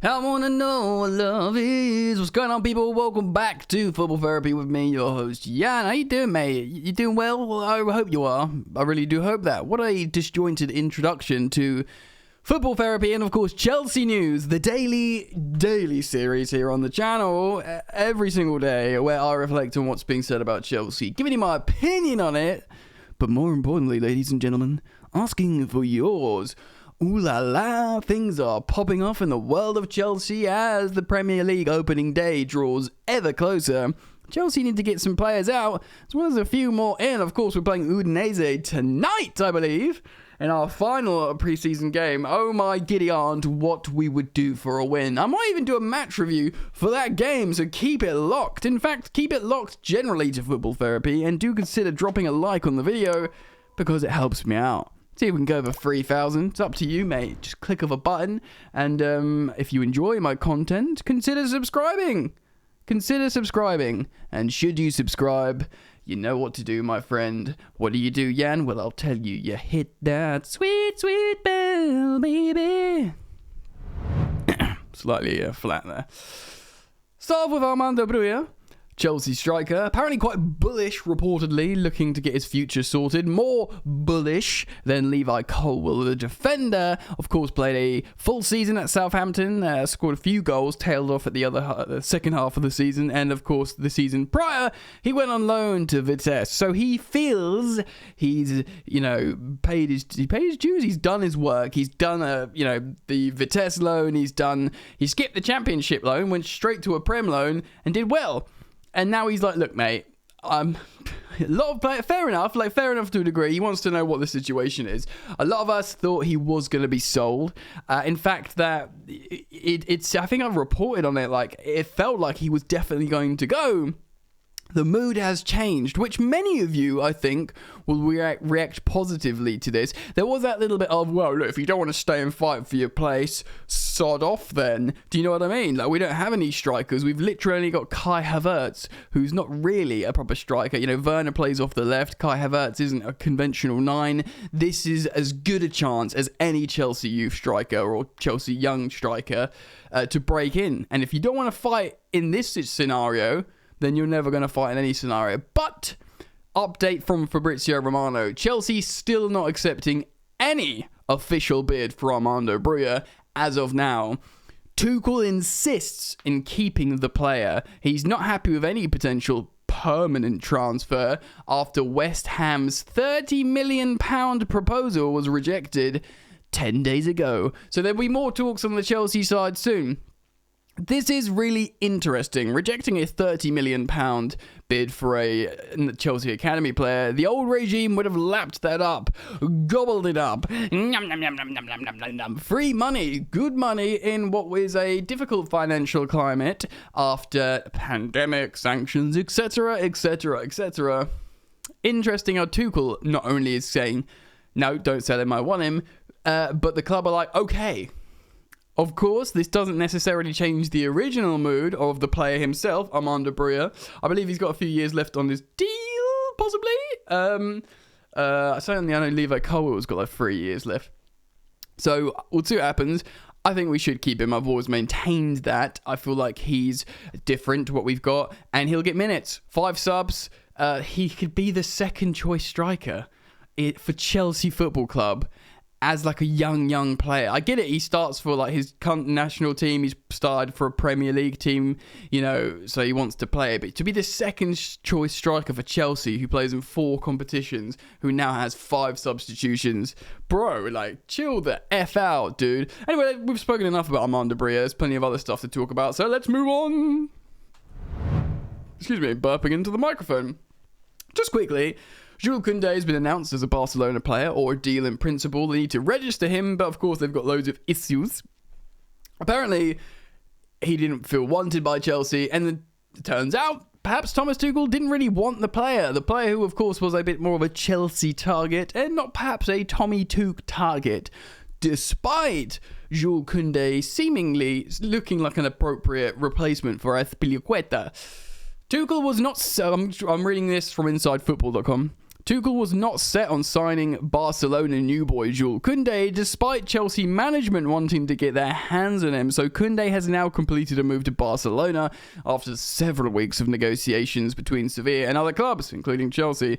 I wanna know what love is. What's going on, people? Welcome back to Football Therapy with me, your host, Jan. How you doing, mate? You doing well? Well, I hope you are. I really do hope that. What a disjointed introduction to Football Therapy and, of course, Chelsea news, the daily series here on the channel, every single day, where I reflect on what's being said about Chelsea, giving you my opinion on it, but more importantly, ladies and gentlemen, asking for yours. Ooh la la, things are popping off in the world of Chelsea as the Premier League opening day draws ever closer. Chelsea need to get some players out, as well as a few more in. Of course, we're playing Udinese tonight, I believe, in our final preseason game. Oh my giddy aunt, what we would do for a win. I might even do a match review for that game, so keep it locked. In fact, keep it locked generally to Football Therapy, and do consider dropping a like on the video, because it helps me out. See if we can go over 3,000. It's up to you, mate. Just click of a button. And if you enjoy my content, consider subscribing. And should you subscribe, you know what to do, my friend. What do you do, Jan? Well, I'll tell you. You hit that sweet, sweet bell, baby. Slightly flat there. Start off with Armando Broja. Chelsea striker, apparently quite bullish, reportedly, looking to get his future sorted. More bullish than Levi Colwill, the defender. Of course, played a full season at Southampton, scored a few goals, tailed off at the second half of the season, and of course, the season prior, he went on loan to Vitesse. So he feels he's, paid his dues. He's done his work. He's done the Vitesse loan. He skipped the Championship loan, went straight to a Prem loan, and did well. And now he's like, look, mate, a lot of players, fair enough to a degree. He wants to know what the situation is. A lot of us thought he was going to be sold. In fact, that it's I think I've reported on it, like, it felt like he was definitely going to go. The mood has changed, which many of you, I think, will react positively to this. There was that little bit of, well, look, if you don't want to stay and fight for your place, sod off then. Do you know what I mean? Like, we don't have any strikers. We've literally only got Kai Havertz, who's not really a proper striker. Werner plays off the left. Kai Havertz isn't a conventional 9. This is as good a chance as any Chelsea youth striker or Chelsea young striker to break in. And if you don't want to fight in this scenario, then you're never going to fight in any scenario. But, update from Fabrizio Romano. Chelsea still not accepting any official bid for Armando Broja as of now. Tuchel insists in keeping the player. He's not happy with any potential permanent transfer after West Ham's £30 million proposal was rejected 10 days ago. So there'll be more talks on the Chelsea side soon. This is really interesting. Rejecting a £30 million bid for a Chelsea Academy player, the old regime would have lapped that up, gobbled it up. Nom, nom, nom, nom, nom, nom, nom, nom. Free money, good money in what was a difficult financial climate after pandemic, sanctions, etc., etc., etc. Interesting how Tuchel not only is saying, no, don't sell him, I want him, but the club are like, okay. Of course, this doesn't necessarily change the original mood of the player himself, Armando Broja. I believe he's got a few years left on his deal, possibly. Certainly, I know Levi Colwill's got like 3 years left. So, we'll see what happens. I think we should keep him. I've always maintained that. I feel like he's different to what we've got, and he'll get minutes. 5 subs. He could be the second choice striker for Chelsea Football Club. As like a young player. I get it, he starts for like his national team, he's started for a Premier League team, so he wants to play. But to be the second choice striker for Chelsea, who plays in 4 competitions, who now has 5 substitutions, bro, like, chill the F out, dude. Anyway, we've spoken enough about Armando Broja, there's plenty of other stuff to talk about, so let's move on. Excuse me, burping into the microphone. Just quickly, Jules Koundé has been announced as a Barcelona player, or a deal in principle. They need to register him, but of course they've got loads of issues. Apparently, he didn't feel wanted by Chelsea, and it turns out, perhaps Thomas Tuchel didn't really want the player. The player who, of course, was a bit more of a Chelsea target, and not perhaps a Tommy Tuchel target, despite Jules Koundé seemingly looking like an appropriate replacement for Azpilicueta. Tuchel was not so... I'm reading this from InsideFootball.com. Tuchel was not set on signing Barcelona new boy Jules Koundé, despite Chelsea management wanting to get their hands on him. So Koundé has now completed a move to Barcelona after several weeks of negotiations between Sevilla and other clubs, including Chelsea.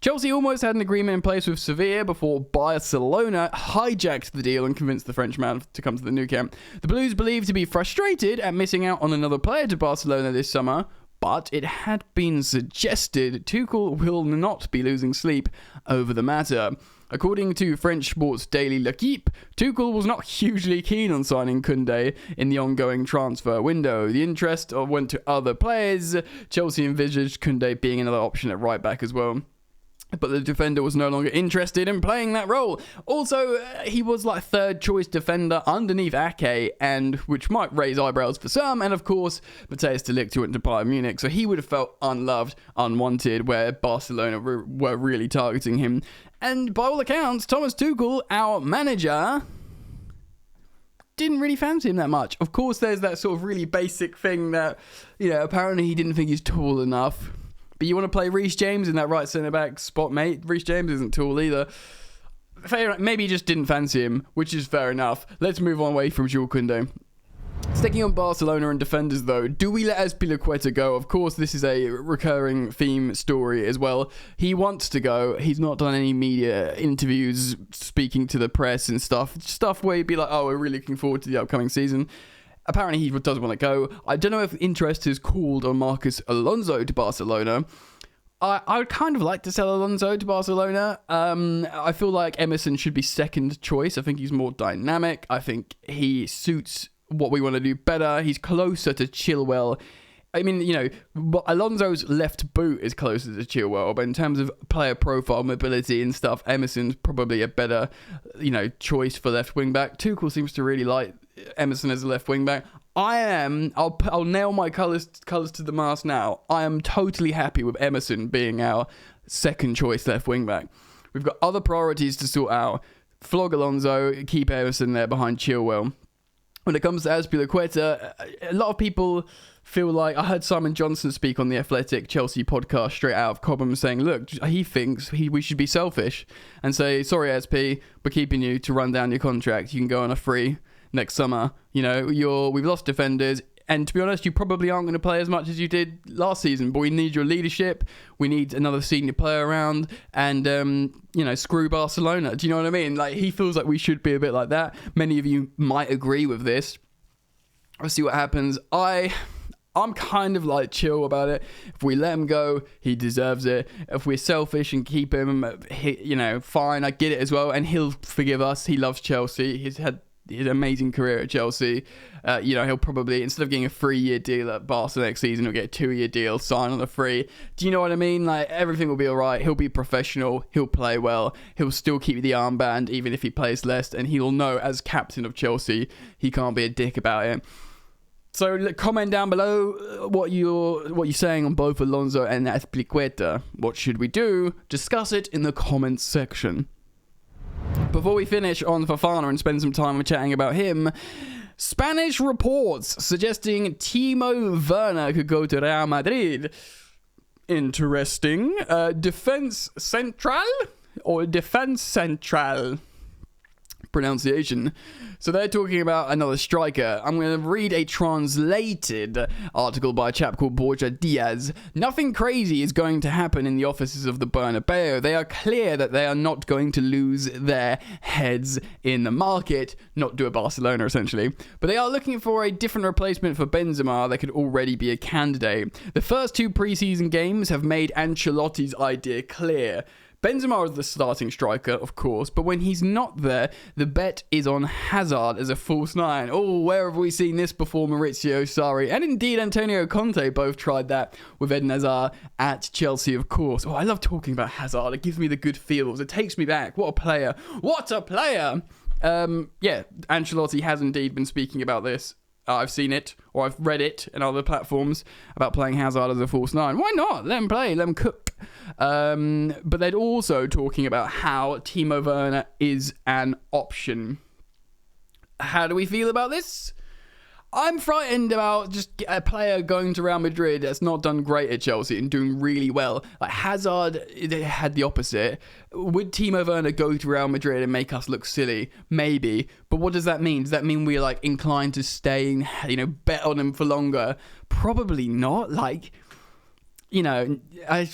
Chelsea almost had an agreement in place with Sevilla before Barcelona hijacked the deal and convinced the Frenchman to come to the Nou Camp. The Blues believed to be frustrated at missing out on another player to Barcelona this summer, but it had been suggested Tuchel will not be losing sleep over the matter. According to French sports daily L'Equipe, Tuchel was not hugely keen on signing Koundé in the ongoing transfer window. The interest went to other players. Chelsea envisaged Koundé being another option at right back as well, but the defender was no longer interested in playing that role. Also, he was like third choice defender underneath Ake, and which might raise eyebrows for some. And of course, Matthijs de Ligt went to Bayern Munich, so he would have felt unloved, unwanted, where Barcelona were really targeting him. And by all accounts, Thomas Tuchel, our manager, didn't really fancy him that much. Of course, there's that sort of really basic thing that, apparently he didn't think he's tall enough. But you want to play Reece James in that right centre-back spot, mate? Reece James isn't tall either. Fair, maybe he just didn't fancy him, which is fair enough. Let's move on away from Jules Koundé. Sticking on Barcelona and defenders, though, do we let Azpilicueta go? Of course, this is a recurring theme story as well. He wants to go. He's not done any media interviews speaking to the press and stuff where he'd be like, oh, we're really looking forward to the upcoming season. Apparently, he does want to go. I don't know if interest is called on Marcos Alonso to Barcelona. I would kind of like to sell Alonso to Barcelona. I feel like Emerson should be second choice. I think he's more dynamic. I think he suits what we want to do better. He's closer to Chilwell. I mean, Alonso's left boot is closer to Chilwell, but in terms of player profile, mobility and stuff, Emerson's probably a better, choice for left wing back. Tuchel seems to really like Emerson as a left wing back. I'll nail my colours to the mast now. I am totally happy with Emerson being our second choice left wing back. We've got other priorities to sort out. Flog Alonso, keep Emerson there behind Chilwell. When it comes to Azpilicueta, a lot of people feel like, I heard Simon Johnson speak on the Athletic Chelsea podcast straight out of Cobham saying, look, he thinks we should be selfish and say, sorry, SP, we're keeping you to run down your contract. You can go on a free next summer. We've lost defenders. And to be honest, you probably aren't going to play as much as you did last season, but we need your leadership. We need another senior player around, and, screw Barcelona. Do you know what I mean? Like, he feels like we should be a bit like that. Many of you might agree with this. We'll see what happens. I'm kind of like chill about it. If we let him go, he deserves it. If we're selfish and keep him, fine, I get it as well. And he'll forgive us. He loves Chelsea. He's had his amazing career at Chelsea. He'll probably, instead of getting a 3-year deal at Barca next season, he'll get a 2-year deal, sign on a free. Do you know what I mean? Like, everything will be all right. He'll be professional. He'll play well. He'll still keep the armband even if he plays less, and he'll know as captain of Chelsea, he can't be a dick about it. So comment down below what you're saying on both Alonso and Azpilicueta. What should we do? Discuss it in the comments section. Before we finish on Fofana and spend some time chatting about him, Spanish reports suggesting Timo Werner could go to Real Madrid. Interesting. Defense central pronunciation. So they're talking about another striker. I'm going to read a translated article by a chap called Borja Diaz. Nothing crazy is going to happen in the offices of the Bernabeu. They are clear that they are not going to lose their heads in the market, not do a Barcelona essentially, but they are looking for a different replacement for Benzema that could already be a candidate. The first 2 preseason games have made Ancelotti's idea clear. Benzema is the starting striker, of course, but when he's not there, the bet is on Hazard as a false 9. Oh, where have we seen this before? Maurizio Sarri and indeed Antonio Conte both tried that with Eden Hazard at Chelsea, of course. Oh, I love talking about Hazard. It gives me the good feels. It takes me back. What a player. What a player. Ancelotti has indeed been speaking about this. I've seen it, or I've read it in other platforms about playing Hazard as a false 9. Why not? Let him play, let him cook. But they're also talking about how Timo Werner is an option. How do we feel about this? I'm frightened about just a player going to Real Madrid that's not done great at Chelsea and doing really well. Like Hazard had the opposite. Would Timo Werner go to Real Madrid and make us look silly? Maybe. But what does that mean? Does that mean we're like inclined to stay and, bet on him for longer? Probably not. Like, I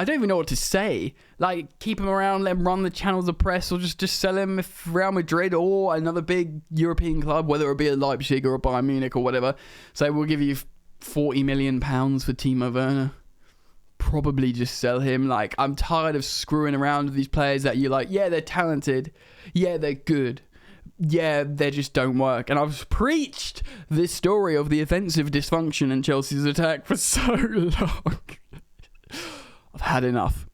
don't even know what to say. Like, keep him around, let him run the channels of press, or just sell him if Real Madrid or another big European club, whether it be a Leipzig or a Bayern Munich or whatever, say we'll give you £40 million for Timo Werner. Probably just sell him. Like, I'm tired of screwing around with these players that you're like, yeah, they're talented, yeah, they're good, yeah, they just don't work. And I've preached this story of the offensive dysfunction in Chelsea's attack for so long. I've had enough.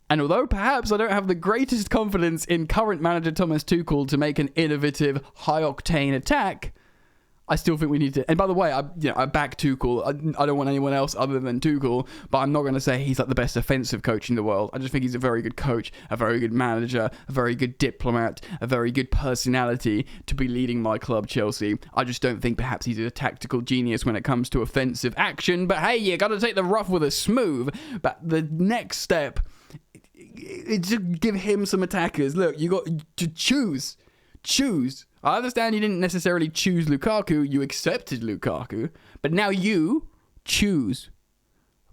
And although perhaps I don't have the greatest confidence in current manager Thomas Tuchel to make an innovative, high-octane attack, I still think we need to... And by the way, I back Tuchel. I don't want anyone else other than Tuchel, but I'm not going to say he's like the best offensive coach in the world. I just think he's a very good coach, a very good manager, a very good diplomat, a very good personality to be leading my club, Chelsea. I just don't think perhaps he's a tactical genius when it comes to offensive action. But hey, you got to take the rough with the smooth. But the next step is to give him some attackers. Look, you got to choose. I understand you didn't necessarily choose Lukaku, you accepted Lukaku, but now you choose.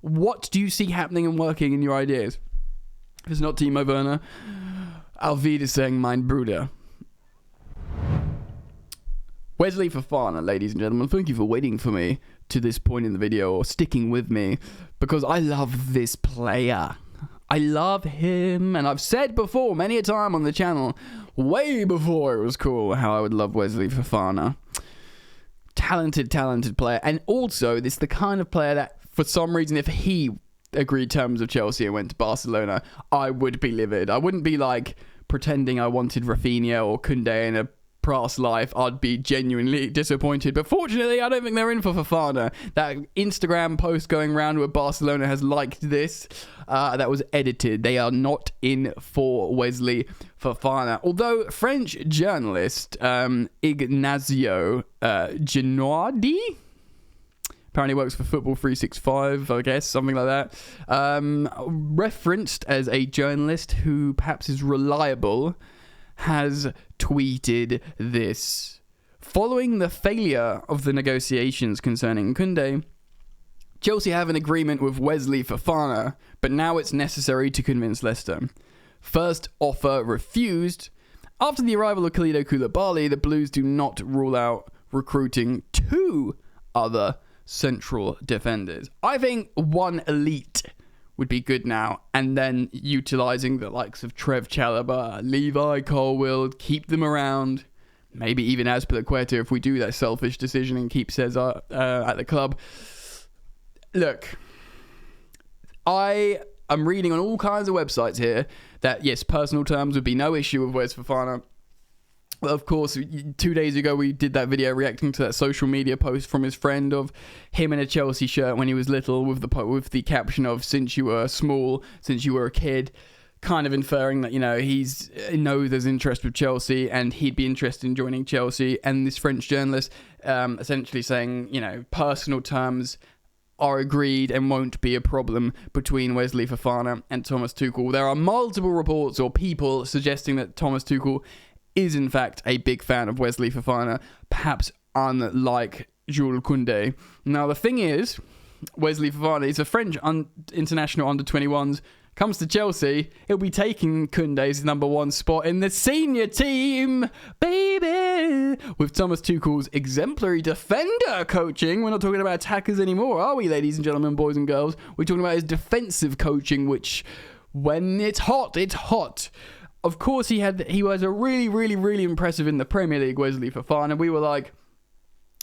What do you see happening and working in your ideas? If it's not Timo Werner, auf Wiedersehen, mein Bruder. Wesley Fofana, ladies and gentlemen, thank you for waiting for me to this point in the video, or sticking with me, because I love this player. I love him, and I've said before many a time on the channel, way before it was cool, how I would love Wesley Fofana. Talented player, and also this is the kind of player that, for some reason, if he agreed terms of Chelsea and went to Barcelona, I would be livid. I wouldn't be like pretending I wanted Rafinha or Koundé in a past life. I'd be genuinely disappointed, but fortunately I don't think they're in for Fofana. That Instagram post going around where Barcelona has liked this, that was edited. They are not in for Wesley Fofana, although French journalist Ignacio Genoardi, apparently works for Football 365, I guess, something like that, referenced as a journalist who perhaps is reliable, has tweeted this. Following the failure of the negotiations concerning Koundé, Chelsea have an agreement with Wesley Fofana, but now it's necessary to convince Leicester. First offer refused. After the arrival of Kalidou Koulibaly, the Blues do not rule out recruiting 2 other central defenders. I think one elite would be good now, and then utilising the likes of Trev Chalobah, Levi Colwill, keep them around, maybe even Azpilicueta if we do that selfish decision and keep Cesar at the club. Look, I am reading on all kinds of websites here that yes, personal terms would be no issue with Wes Fofana. Well, of course, 2 days ago we did that video reacting to that social media post from his friend of him in a Chelsea shirt when he was little, with the caption of "Since you were small, since you were a kid," kind of inferring that he knows there's interest with Chelsea and he'd be interested in joining Chelsea. And this French journalist essentially saying personal terms are agreed and won't be a problem between Wesley Fofana and Thomas Tuchel. There are multiple reports or people suggesting that Thomas Tuchel is in fact a big fan of Wesley Fofana, perhaps unlike Jules Koundé. Now the thing is, Wesley Fofana is a French international under-21s, comes to Chelsea, he'll be taking Koundé's number 1 spot in the senior team, baby! With Thomas Tuchel's exemplary defender coaching. We're not talking about attackers anymore, are we, ladies and gentlemen, boys and girls? We're talking about his defensive coaching, which, when it's hot, it's hot. Of course, he was a really impressive in the Premier League, Wesley Fofana. We were like,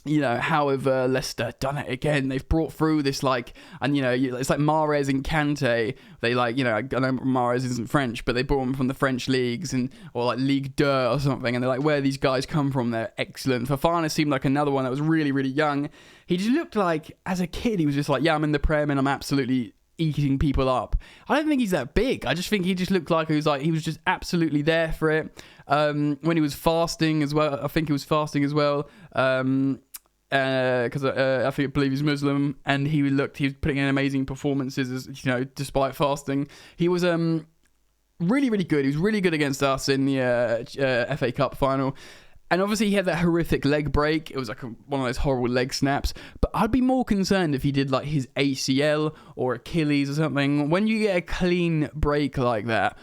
how have Leicester done it again? They've brought through this, it's like Mahrez and Kante. They I know Mahrez isn't French, but they brought them from the French leagues or like Ligue 2 or something. And they're like, where these guys come from? They're excellent. Fofana seemed like another one that was really young. He just looked like, as a kid, he was just like, yeah, I'm in the Prem and I'm absolutely eating people up. I don't think he's that big. I just think he just looked like he was just absolutely there for it. When he was fasting as well, I think he was fasting as well. Because I believe he's Muslim, and he was putting in amazing performances, as despite fasting. He was really, really good. He was really good against us in the FA Cup final. And obviously he had that horrific leg break. It was like one of those horrible leg snaps. But I'd be more concerned if he did like his ACL or Achilles or something. When you get a clean break like that,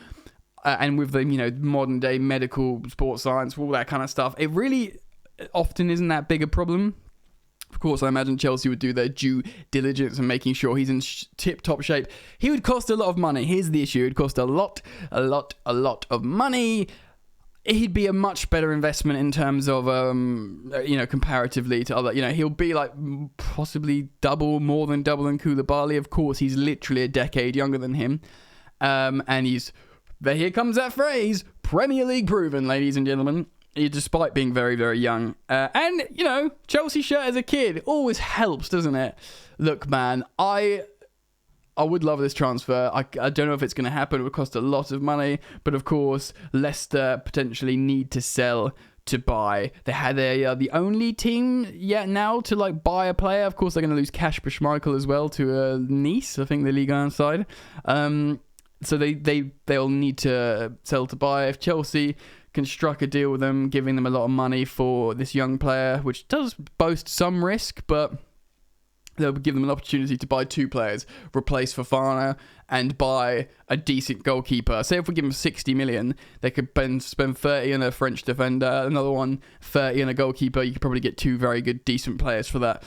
and with the modern day medical sports science, all that kind of stuff, it really often isn't that big a problem. Of course, I imagine Chelsea would do their due diligence in making sure he's in tip-top shape. He would cost a lot of money. Here's the issue. It would cost a lot of money. He'd be a much better investment in terms of, comparatively to other, he'll be like possibly more than double than Koulibaly. Of course, he's literally a decade younger than him. And here comes that phrase, Premier League proven, ladies and gentlemen, despite being very, very young. And Chelsea shirt as a kid always helps, doesn't it? Look, man, I would love this transfer. I don't know if it's going to happen. It would cost a lot of money. But of course, Leicester potentially need to sell to buy. They are the only team yet now to buy a player. Of course, they're going to lose Kasper Schmeichel as well to Nice, I think, the Ligue 1 side. So they'll need to sell to buy. If Chelsea can strike a deal with them, giving them a lot of money for this young player, which does boast some risk, but they'll give them an opportunity to buy 2 players, replace Fofana, and buy a decent goalkeeper. Say if we give them 60 million, they could spend 30 on a French defender, another one 30 on a goalkeeper. You could probably get 2 very good, decent players for that.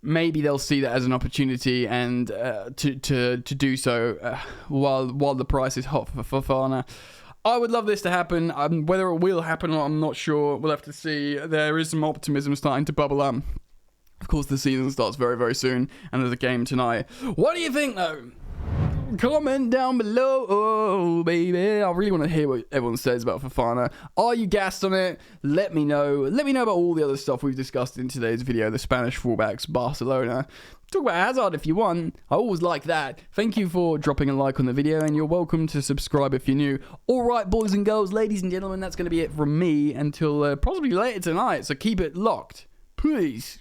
Maybe they'll see that as an opportunity and to do so while the price is hot for Fofana. I would love this to happen. Whether it will happen or not, I'm not sure. We'll have to see. There is some optimism starting to bubble up. Of course, the season starts very, very soon, and there's a game tonight. What do you think, though? Comment down below. Oh, baby. I really want to hear what everyone says about Fofana. Are you gassed on it? Let me know. Let me know about all the other stuff we've discussed in today's video. The Spanish fullbacks, Barcelona. Talk about Hazard if you want. I always like that. Thank you for dropping a like on the video, and you're welcome to subscribe if you're new. Alright, boys and girls, ladies and gentlemen, that's going to be it from me until possibly later tonight, so keep it locked. Peace.